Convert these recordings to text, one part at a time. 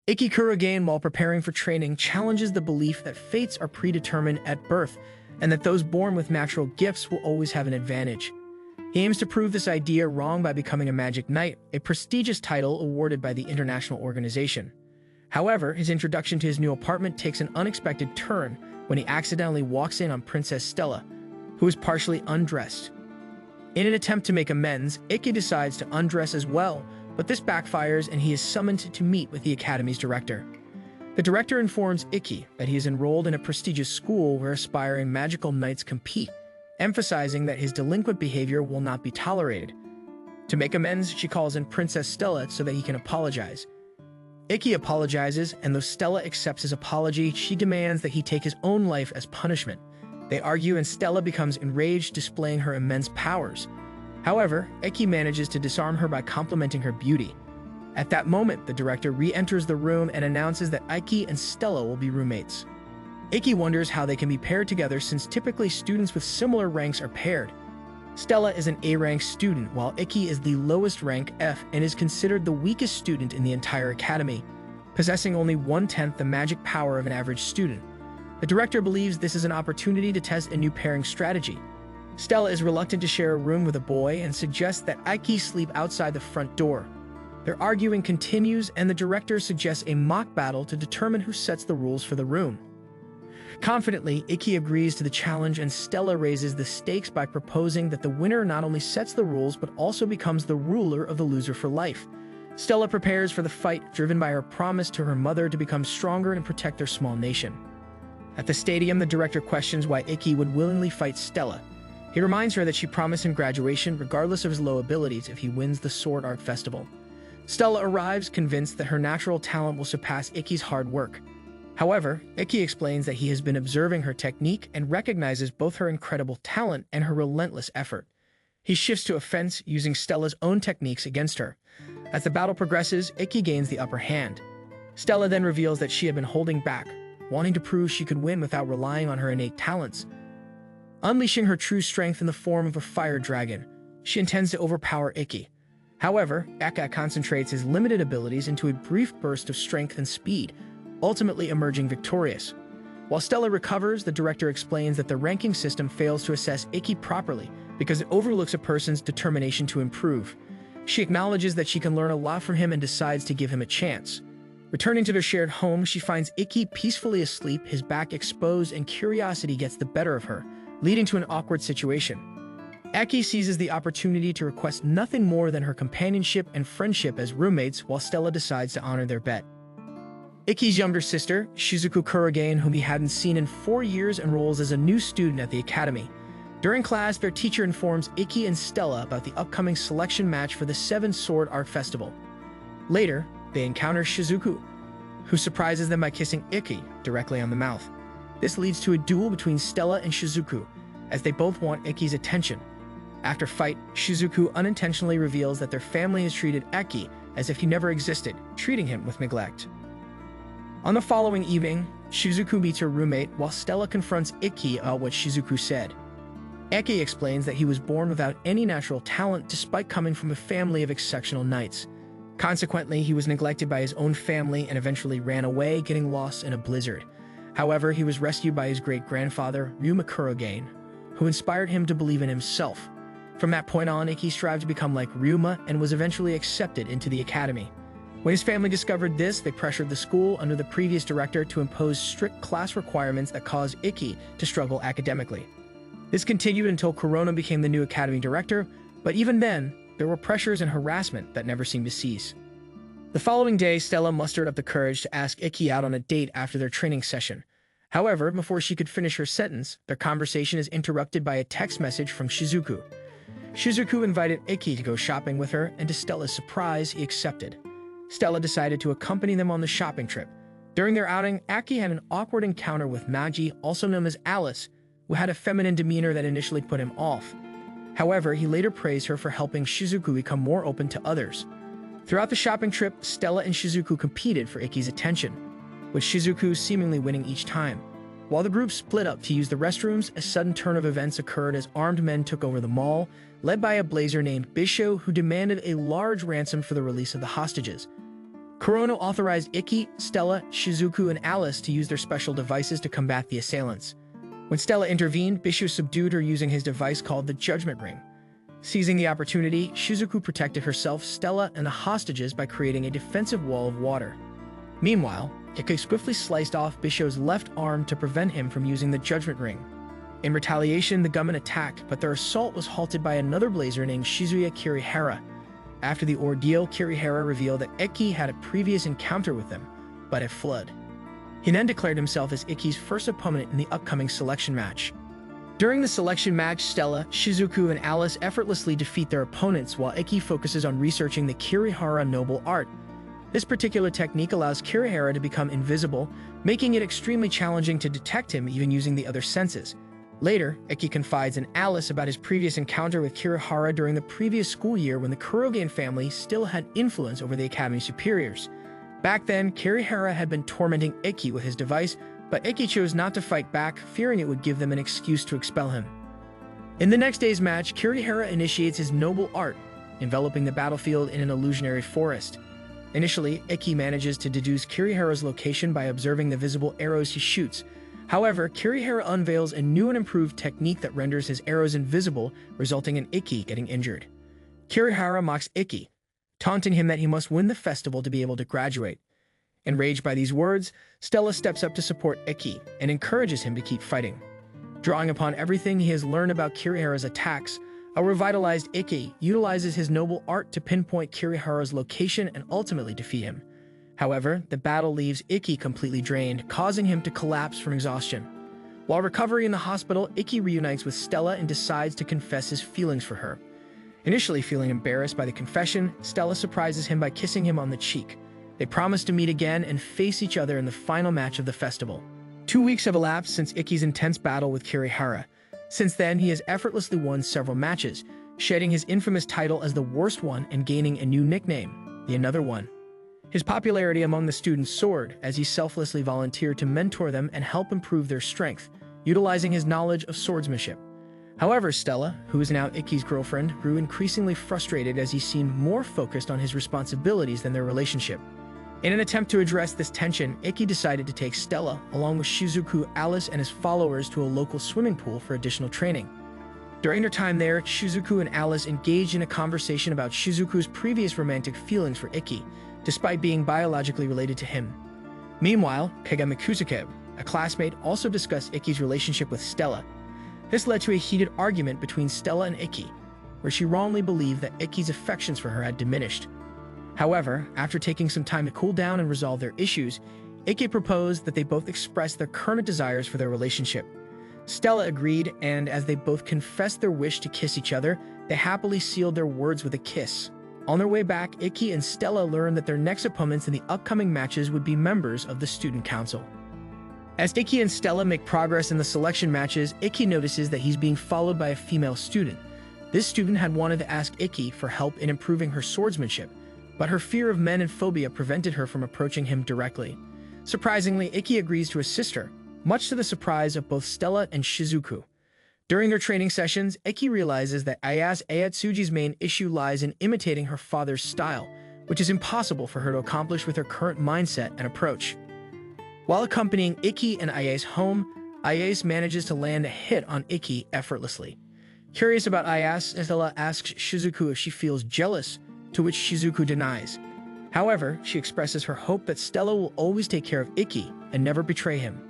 Ikki Kurogane, while preparing for training, challenges the belief that fates are predetermined at birth and that those born with natural gifts will always have an advantage. He aims to prove this idea wrong by becoming a Magic Knight, a prestigious title awarded by the international organization. However, his introduction to his new apartment takes an unexpected turn when he accidentally walks in on Princess Stella, who is partially undressed. In an attempt to make amends, Ikki decides to undress as well, but this backfires and he is summoned to meet with the Academy's director. The director informs Ikki that he is enrolled in a prestigious school where aspiring magical knights compete, emphasizing that his delinquent behavior will not be tolerated. To make amends, she calls in Princess Stella so that he can apologize. Ikki apologizes, and though Stella accepts his apology, she demands that he take his own life as punishment. They argue and Stella becomes enraged, displaying her immense powers. However, Ikki manages to disarm her by complimenting her beauty. At that moment, the director re-enters the room and announces that Ikki and Stella will be roommates. Ikki wonders how they can be paired together since typically students with similar ranks are paired. Stella is an A-rank student, while Ikki is the lowest rank F and is considered the weakest student in the entire academy, possessing only 1/10 the magic power of an average student. The director believes this is an opportunity to test a new pairing strategy. Stella is reluctant to share a room with a boy and suggests that Ikki sleep outside the front door. Their arguing continues, and the director suggests a mock battle to determine who sets the rules for the room. Confidently, Ikki agrees to the challenge, and Stella raises the stakes by proposing that the winner not only sets the rules but also becomes the ruler of the loser for life. Stella prepares for the fight, driven by her promise to her mother to become stronger and protect their small nation. At the stadium, the director questions why Ikki would willingly fight Stella. He reminds her that she promised him graduation regardless of his low abilities if he wins the Sword Art Festival. Stella arrives, convinced that her natural talent will surpass Ikki's hard work. However, Ikki explains that he has been observing her technique and recognizes both her incredible talent and her relentless effort. He shifts to offense, using Stella's own techniques against her. As the battle progresses, Ikki gains the upper hand. Stella then reveals that she had been holding back, wanting to prove she could win without relying on her innate talents. Unleashing her true strength in the form of a fire dragon, she intends to overpower Ikki. However, Ikki concentrates his limited abilities into a brief burst of strength and speed, ultimately emerging victorious. While Stella recovers, the director explains that the ranking system fails to assess Ikki properly because it overlooks a person's determination to improve. She acknowledges that she can learn a lot from him and decides to give him a chance. Returning to their shared home, she finds Ikki peacefully asleep, his back exposed, and curiosity gets the better of her, leading to an awkward situation. Ikki seizes the opportunity to request nothing more than her companionship and friendship as roommates, while Stella decides to honor their bet. Ikki's younger sister, Shizuku Kurogane, whom he hadn't seen in 4 years, enrolls as a new student at the academy. During class, their teacher informs Ikki and Stella about the upcoming selection match for the 7 Sword Art Festival. Later, they encounter Shizuku, who surprises them by kissing Ikki directly on the mouth. This leads to a duel between Stella and Shizuku, as they both want Ikki's attention. After fight, Shizuku unintentionally reveals that their family has treated Ikki as if he never existed, treating him with neglect. On the following evening, Shizuku meets her roommate while Stella confronts Ikki about what Shizuku said. Ikki explains that he was born without any natural talent despite coming from a family of exceptional knights. Consequently, he was neglected by his own family and eventually ran away, getting lost in a blizzard. However, he was rescued by his great-grandfather, Ryuma Kurogane, who inspired him to believe in himself. From that point on, Ikki strived to become like Ryuma and was eventually accepted into the academy. When his family discovered this, they pressured the school under the previous director to impose strict class requirements that caused Ikki to struggle academically. This continued until Corona became the new academy director, but even then, there were pressures and harassment that never seemed to cease. The following day, Stella mustered up the courage to ask Ikki out on a date after their training session. However, before she could finish her sentence, their conversation is interrupted by a text message from Shizuku. Shizuku invited Ikki to go shopping with her, and to Stella's surprise, he accepted. Stella decided to accompany them on the shopping trip. During their outing, Ikki had an awkward encounter with Magi, also known as Alice, who had a feminine demeanor that initially put him off. However, he later praised her for helping Shizuku become more open to others. Throughout the shopping trip, Stella and Shizuku competed for Ikki's attention, with Shizuku seemingly winning each time. While the group split up to use the restrooms, a sudden turn of events occurred as armed men took over the mall, led by a blazer named Bisho, who demanded a large ransom for the release of the hostages. Kurono authorized Ikki, Stella, Shizuku, and Alice to use their special devices to combat the assailants. When Stella intervened, Bishu subdued her using his device called the Judgment Ring. Seizing the opportunity, Shizuku protected herself, Stella, and the hostages by creating a defensive wall of water. Meanwhile, Ikki swiftly sliced off Bishu's left arm to prevent him from using the Judgment Ring. In retaliation, the gunmen attacked, but their assault was halted by another blazer named Shizuya Kirihara. After the ordeal, Kirihara revealed that Ikki had a previous encounter with them, but had fled. He then declared himself as Ikki's first opponent in the upcoming selection match. During the selection match, Stella, Shizuku, and Alice effortlessly defeat their opponents while Ikki focuses on researching the Kirihara noble art. This particular technique allows Kirihara to become invisible, making it extremely challenging to detect him even using the other senses. Later, Ikki confides in Alice about his previous encounter with Kirihara during the previous school year when the Kurogen family still had influence over the academy superiors. Back then, Kirihara had been tormenting Ikki with his device, but Ikki chose not to fight back, fearing it would give them an excuse to expel him. In the next day's match, Kirihara initiates his noble art, enveloping the battlefield in an illusionary forest. Initially, Ikki manages to deduce Kirihara's location by observing the visible arrows he shoots. However, Kirihara unveils a new and improved technique that renders his arrows invisible, resulting in Ikki getting injured. Kirihara mocks Ikki, taunting him that he must win the festival to be able to graduate. Enraged by these words, Stella steps up to support Ikki and encourages him to keep fighting. Drawing upon everything he has learned about Kirihara's attacks, a revitalized Ikki utilizes his noble art to pinpoint Kirihara's location and ultimately defeat him. However, the battle leaves Ikki completely drained, causing him to collapse from exhaustion. While recovering in the hospital, Ikki reunites with Stella and decides to confess his feelings for her. Initially feeling embarrassed by the confession, Stella surprises him by kissing him on the cheek. They promise to meet again and face each other in the final match of the festival. 2 weeks have elapsed since Ikki's intense battle with Kirihara. Since then, he has effortlessly won several matches, shedding his infamous title as the worst one and gaining a new nickname, the Another One. His popularity among the students soared as he selflessly volunteered to mentor them and help improve their strength, utilizing his knowledge of swordsmanship. However, Stella, who is now Ikki's girlfriend, grew increasingly frustrated as he seemed more focused on his responsibilities than their relationship. In an attempt to address this tension, Ikki decided to take Stella, along with Shizuku, Alice, and his followers to a local swimming pool for additional training. During their time there, Shizuku and Alice engaged in a conversation about Shizuku's previous romantic feelings for Ikki, despite being biologically related to him. Meanwhile, Kagami Kusuke, a classmate, also discussed Ikki's relationship with Stella. This led to a heated argument between Stella and Ikki, where she wrongly believed that Ikki's affections for her had diminished. However, after taking some time to cool down and resolve their issues, Ikki proposed that they both express their current desires for their relationship. Stella agreed, and as they both confessed their wish to kiss each other, they happily sealed their words with a kiss. On their way back, Ikki and Stella learned that their next opponents in the upcoming matches would be members of the student council. As Ikki and Stella make progress in the selection matches, Ikki notices that he's being followed by a female student. This student had wanted to ask Ikki for help in improving her swordsmanship, but her fear of men and phobia prevented her from approaching him directly. Surprisingly, Ikki agrees to assist her, much to the surprise of both Stella and Shizuku. During their training sessions, Ikki realizes that Ayase Ayatsuji's main issue lies in imitating her father's style, which is impossible for her to accomplish with her current mindset and approach. While accompanying Ikki and Ayase home, Ayase manages to land a hit on Ikki effortlessly. Curious about Ayase, Stella asks Shizuku if she feels jealous, to which Shizuku denies. However, she expresses her hope that Stella will always take care of Ikki and never betray him.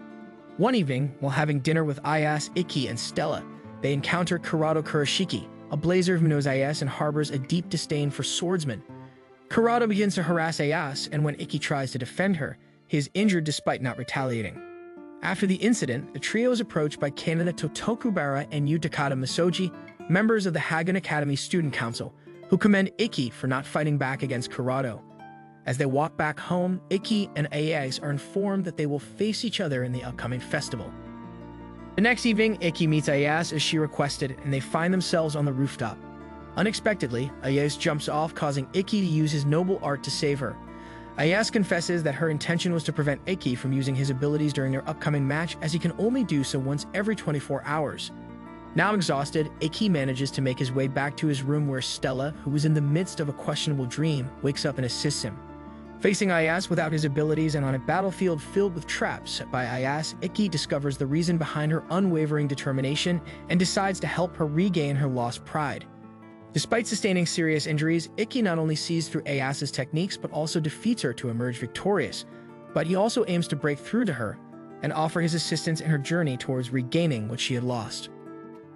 One evening, while having dinner with Ayase, Ikki, and Stella, they encounter Kurado Kurashiki, a blazer who knows Ayase and harbors a deep disdain for swordsmen. Kurado begins to harass Ayase, and when Ikki tries to defend her, he is injured despite not retaliating. After the incident, the trio is approached by Kaneda Totokubara and Yu Takada Masoji, members of the Hagen Academy Student Council, who commend Ikki for not fighting back against Kurado. As they walk back home, Ikki and Ayase are informed that they will face each other in the upcoming festival. The next evening, Ikki meets Ayase as she requested, and they find themselves on the rooftop. Unexpectedly, Ayase jumps off, causing Ikki to use his noble art to save her. Ayase confesses that her intention was to prevent Ikki from using his abilities during their upcoming match, as he can only do so once every 24 hours. Now exhausted, Ikki manages to make his way back to his room where Stella, who was in the midst of a questionable dream, wakes up and assists him. Facing Ayase without his abilities and on a battlefield filled with traps set by Ayase, Ikki discovers the reason behind her unwavering determination and decides to help her regain her lost pride. Despite sustaining serious injuries, Ikki not only sees through Ayase's techniques but also defeats her to emerge victorious, but he also aims to break through to her and offer his assistance in her journey towards regaining what she had lost.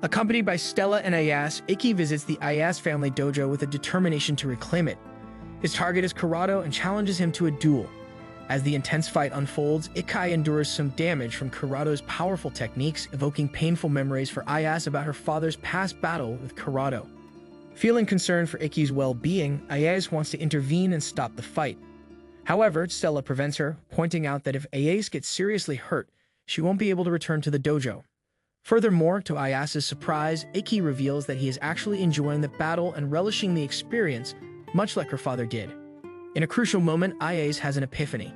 Accompanied by Stella and Ayase, Ikki visits the Ayase family dojo with a determination to reclaim it. His target is Kurado and challenges him to a duel. As the intense fight unfolds, Ikki endures some damage from Kurado's powerful techniques, evoking painful memories for Ayase about her father's past battle with Kurado. Feeling concerned for Ikki's well-being, Ayase wants to intervene and stop the fight. However, Stella prevents her, pointing out that if Ayase gets seriously hurt, she won't be able to return to the dojo. Furthermore, to Ayase's surprise, Ikki reveals that he is actually enjoying the battle and relishing the experience, much like her father did. In a crucial moment, Ayase has an epiphany.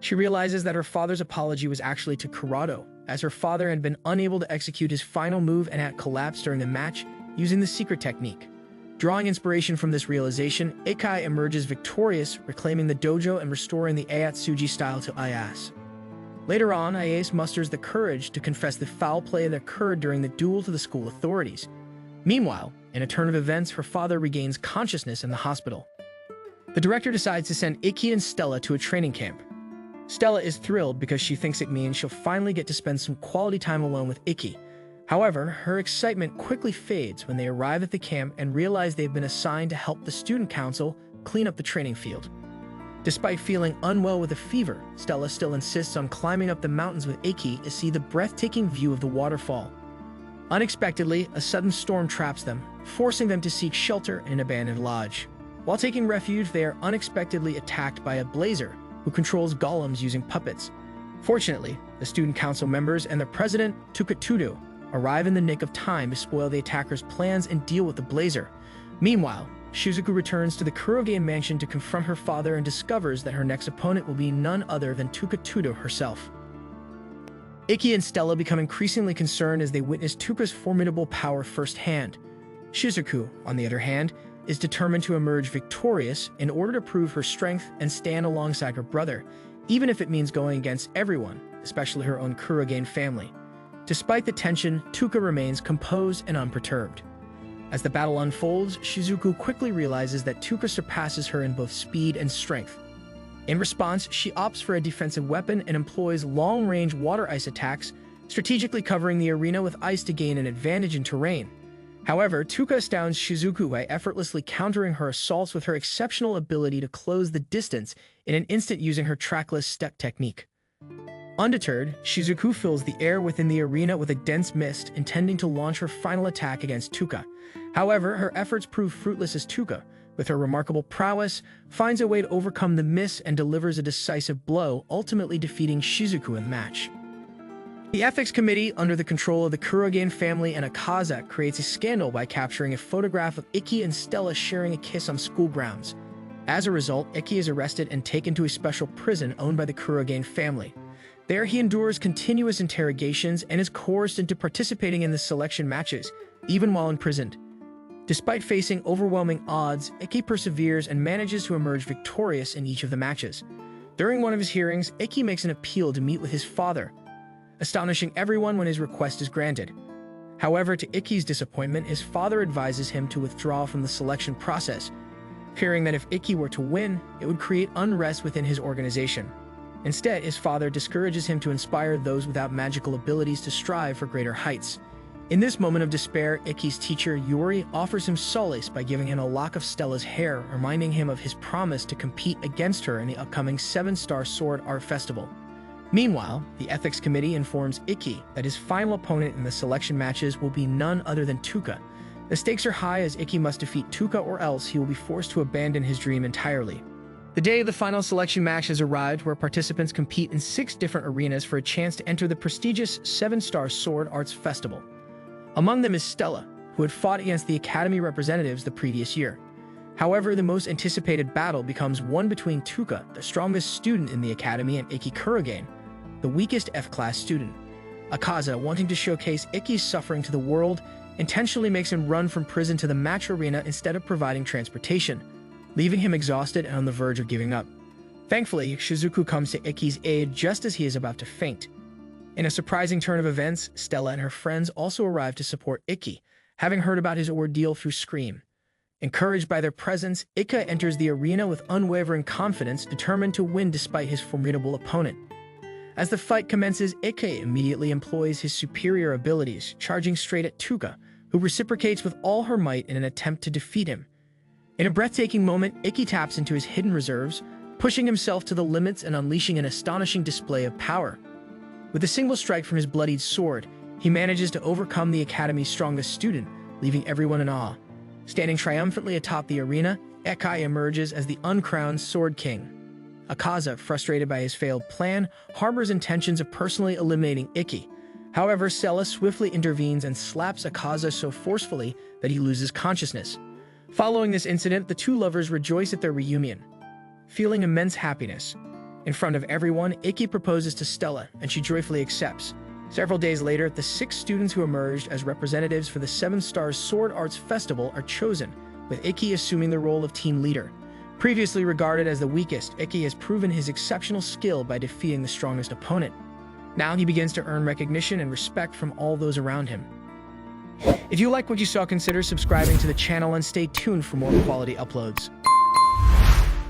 She realizes that her father's apology was actually to Kurado, as her father had been unable to execute his final move and had collapsed during the match using the secret technique. Drawing inspiration from this realization, Ikki emerges victorious, reclaiming the dojo and restoring the Ayatsuji style to Ayase. Later on, Ayase musters the courage to confess the foul play that occurred during the duel to the school authorities. Meanwhile, in a turn of events, her father regains consciousness in the hospital. The director decides to send Ikki and Stella to a training camp. Stella is thrilled because she thinks it means she'll finally get to spend some quality time alone with Ikki. However, her excitement quickly fades when they arrive at the camp and realize they've been assigned to help the student council clean up the training field. Despite feeling unwell with a fever, Stella still insists on climbing up the mountains with Ikki to see the breathtaking view of the waterfall. Unexpectedly, a sudden storm traps them, forcing them to seek shelter in an abandoned lodge. While taking refuge, they are unexpectedly attacked by a blazer who controls golems using puppets. Fortunately, the student council members and the president, Tukatudo, arrive in the nick of time to spoil the attackers' plans and deal with the blazer. Meanwhile, Shizuku returns to the Kuroge mansion to confront her father and discovers that her next opponent will be none other than Tukatudo herself. Ikki and Stella become increasingly concerned as they witness Tuka's formidable power firsthand. Shizuku, on the other hand, is determined to emerge victorious in order to prove her strength and stand alongside her brother, even if it means going against everyone, especially her own Kuroge family. Despite the tension, Tuka remains composed and unperturbed. As the battle unfolds, Shizuku quickly realizes that Tuka surpasses her in both speed and strength. In response, she opts for a defensive weapon and employs long-range water ice attacks, strategically covering the arena with ice to gain an advantage in terrain. However, Tuka astounds Shizuku by effortlessly countering her assaults with her exceptional ability to close the distance in an instant using her trackless step technique. Undeterred, Shizuku fills the air within the arena with a dense mist, intending to launch her final attack against Tuka. However, her efforts prove fruitless as Tuka, with her remarkable prowess, finds a way to overcome the mist and delivers a decisive blow, ultimately defeating Shizuku in the match. The ethics committee, under the control of the Kuroge family and Ayase, creates a scandal by capturing a photograph of Ikki and Stella sharing a kiss on school grounds. As a result, Ikki is arrested and taken to a special prison owned by the Kuroge family. There, he endures continuous interrogations and is coerced into participating in the selection matches, even while imprisoned. Despite facing overwhelming odds, Ikki perseveres and manages to emerge victorious in each of the matches. During one of his hearings, Ikki makes an appeal to meet with his father, astonishing everyone when his request is granted. However, to Ikki's disappointment, his father advises him to withdraw from the selection process, fearing that if Ikki were to win, it would create unrest within his organization. Instead, his father discourages him to inspire those without magical abilities to strive for greater heights. In this moment of despair, Ikki's teacher, Yuri, offers him solace by giving him a lock of Stella's hair, reminding him of his promise to compete against her in the upcoming 7-Star Sword Art Festival. Meanwhile, the ethics committee informs Ikki that his final opponent in the selection matches will be none other than Tuka. The stakes are high as Ikki must defeat Tuka or else he will be forced to abandon his dream entirely. The day of the final selection match has arrived, where participants compete in 6 different arenas for a chance to enter the prestigious 7-Star Sword Arts Festival. Among them is Stella, who had fought against the Academy representatives the previous year. However, the most anticipated battle becomes one between Tuka, the strongest student in the Academy, and Ikki Kuroge, the weakest F-class student. Ayase, wanting to showcase Ikki's suffering to the world, intentionally makes him run from prison to the match arena instead of providing transportation, leaving him exhausted and on the verge of giving up. Thankfully, Shizuku comes to Ikki's aid just as he is about to faint. In a surprising turn of events, Stella and her friends also arrive to support Ikki, having heard about his ordeal through Scream. Encouraged by their presence, Ikki enters the arena with unwavering confidence, determined to win despite his formidable opponent. As the fight commences, Ikki immediately employs his superior abilities, charging straight at Tuka, who reciprocates with all her might in an attempt to defeat him. In a breathtaking moment, Ikki taps into his hidden reserves, pushing himself to the limits and unleashing an astonishing display of power. With a single strike from his bloodied sword, he manages to overcome the Academy's strongest student, leaving everyone in awe. Standing triumphantly atop the arena, Ikki emerges as the uncrowned Sword King. Ayase, frustrated by his failed plan, harbors intentions of personally eliminating Ikki. However, Stella swiftly intervenes and slaps Ayase so forcefully that he loses consciousness. Following this incident, the two lovers rejoice at their reunion, feeling immense happiness. In front of everyone, Ikki proposes to Stella, and she joyfully accepts. Several days later, the 6 students who emerged as representatives for the 7 Stars Sword Arts Festival are chosen, with Ikki assuming the role of team leader. Previously regarded as the weakest, Ikki has proven his exceptional skill by defeating the strongest opponent. Now he begins to earn recognition and respect from all those around him. If you like what you saw, consider subscribing to the channel and stay tuned for more quality uploads.